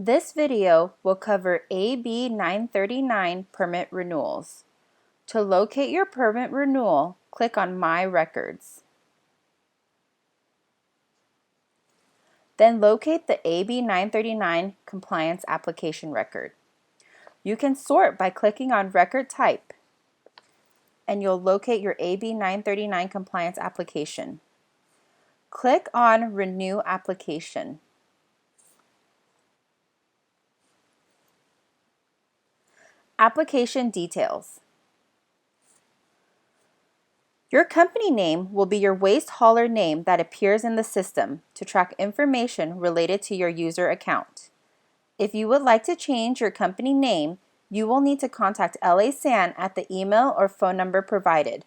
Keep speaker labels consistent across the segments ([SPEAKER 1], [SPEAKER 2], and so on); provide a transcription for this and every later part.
[SPEAKER 1] This video will cover AB 939 permit renewals. To locate your permit renewal, click on My Records. Then locate the AB 939 compliance application record. You can sort by clicking on Record Type, and you'll locate your AB 939 compliance application. Click on Renew Application. Application details. Your company name will be your waste hauler name that appears in the system to track information related to your user account. If you would like to change your company name, you will need to contact LASAN at the email or phone number provided.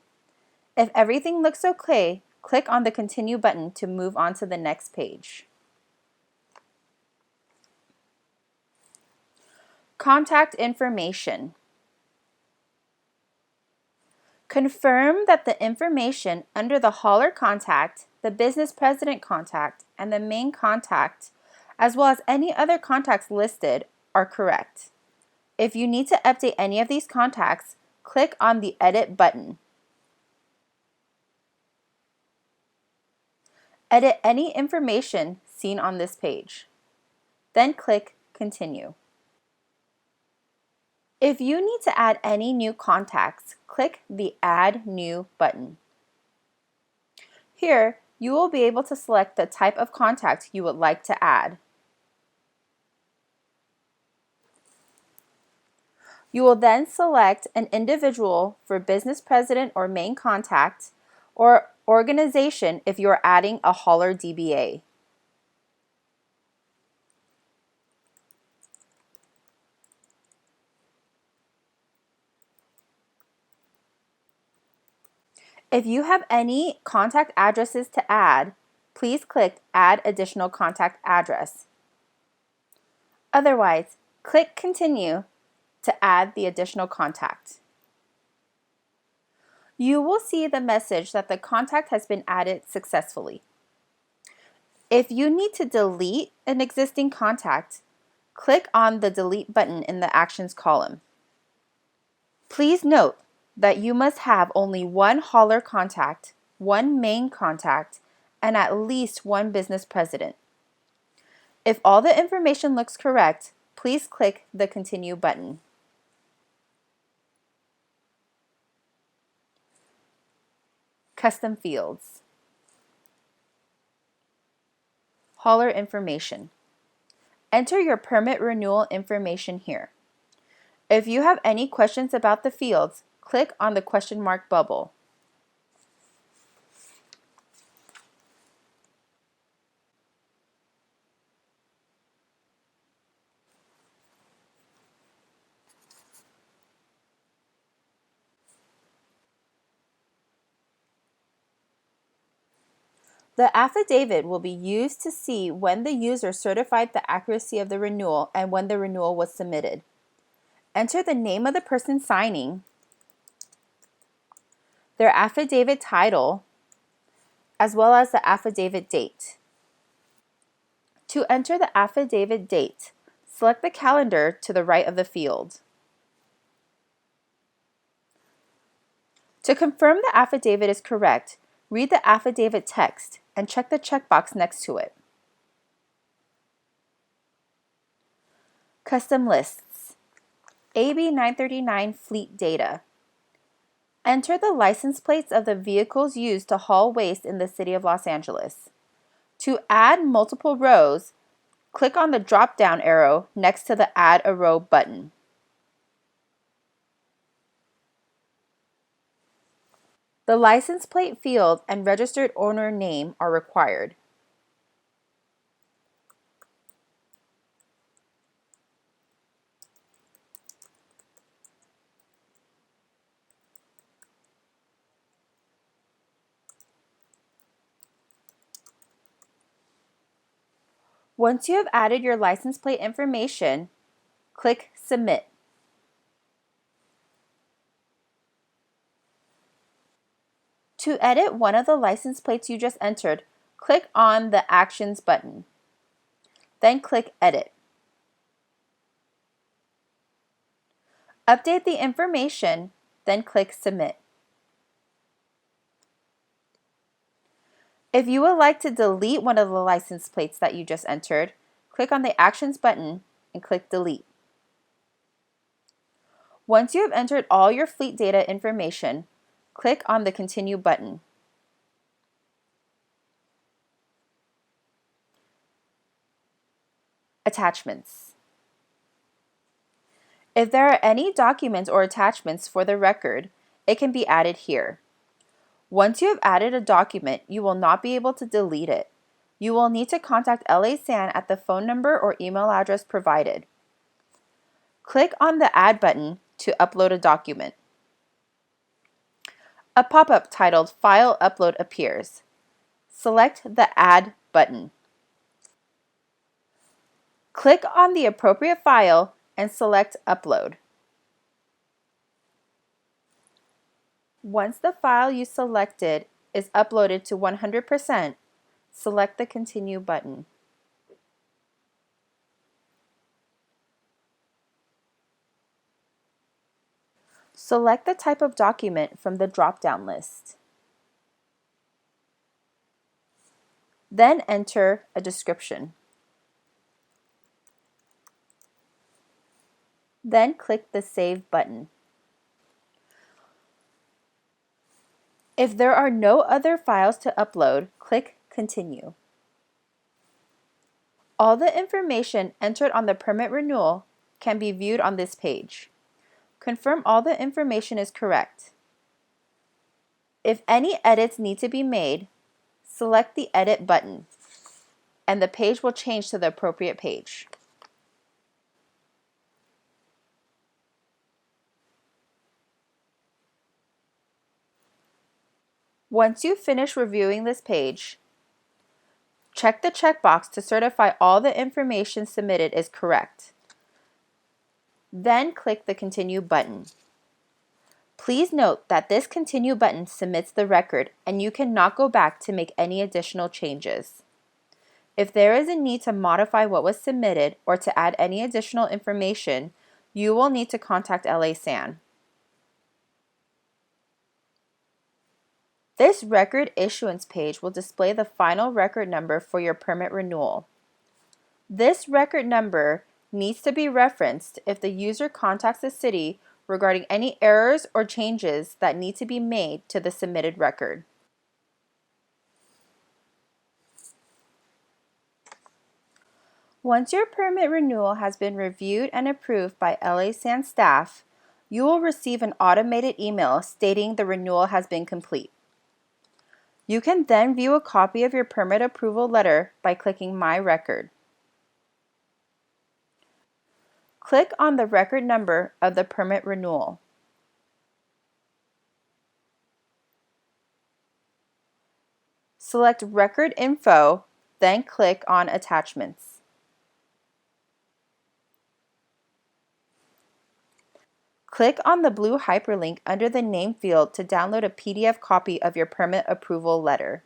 [SPEAKER 1] If everything looks okay, click on the Continue button to move on to the next page. Contact information. Confirm that the information under the hauler contact, the business president contact, and the main contact, as well as any other contacts listed, are correct. If you need to update any of these contacts, click on the Edit button. Edit any information seen on this page. Then click Continue. If you need to add any new contacts, click the Add New button. Here, you will be able to select the type of contact you would like to add. You will then select an individual for business president or main contact, or organization if you are adding a hauler DBA. If you have any contact addresses to add, please click Add Additional Contact Address. Otherwise, click Continue to add the additional contact. You will see the message that the contact has been added successfully. If you need to delete an existing contact, click on the Delete button in the Actions column. Please note that you must have only one hauler contact, one main contact, and at least one business president. If all the information looks correct, please click the Continue button. Custom fields. Hauler information. Enter your permit renewal information here. If you have any questions about the fields, click on the question mark bubble. The affidavit will be used to see when the user certified the accuracy of the renewal and when the renewal was submitted. Enter the name of the person signing, their affidavit title, as well as the affidavit date. To enter the affidavit date, select the calendar to the right of the field. To confirm the affidavit is correct, read the affidavit text and check the checkbox next to it. Custom lists. AB 939 fleet data. Enter the license plates of the vehicles used to haul waste in the city of Los Angeles. To add multiple rows, click on the drop-down arrow next to the Add a Row button. The license plate field and registered owner name are required. Once you have added your license plate information, click Submit. To edit one of the license plates you just entered, click on the Actions button. Then click Edit. Update the information, then click Submit. If you would like to delete one of the license plates that you just entered, click on the Actions button and click Delete. Once you have entered all your fleet data information, click on the Continue button. Attachments. If there are any documents or attachments for the record, it can be added here. Once you have added a document, you will not be able to delete it. You will need to contact LASAN at the phone number or email address provided. Click on the Add button to upload a document. A pop-up titled File Upload appears. Select the Add button. Click on the appropriate file and select Upload. Once the file you selected is uploaded to 100%, select the Continue button. Select the type of document from the drop-down list. Then enter a description. Then click the Save button. If there are no other files to upload, click Continue. All the information entered on the permit renewal can be viewed on this page. Confirm all the information is correct. If any edits need to be made, select the Edit button, and the page will change to the appropriate page. Once you finish reviewing this page, check the checkbox to certify all the information submitted is correct. Then click the Continue button. Please note that this Continue button submits the record and you cannot go back to make any additional changes. If there is a need to modify what was submitted or to add any additional information, you will need to contact LASAN. This record issuance page will display the final record number for your permit renewal. This record number needs to be referenced if the user contacts the city regarding any errors or changes that need to be made to the submitted record. Once your permit renewal has been reviewed and approved by LASAN staff, you will receive an automated email stating the renewal has been complete. You can then view a copy of your permit approval letter by clicking My Record. Click on the record number of the permit renewal. Select Record Info, then click on Attachments. Click on the blue hyperlink under the name field to download a PDF copy of your permit approval letter.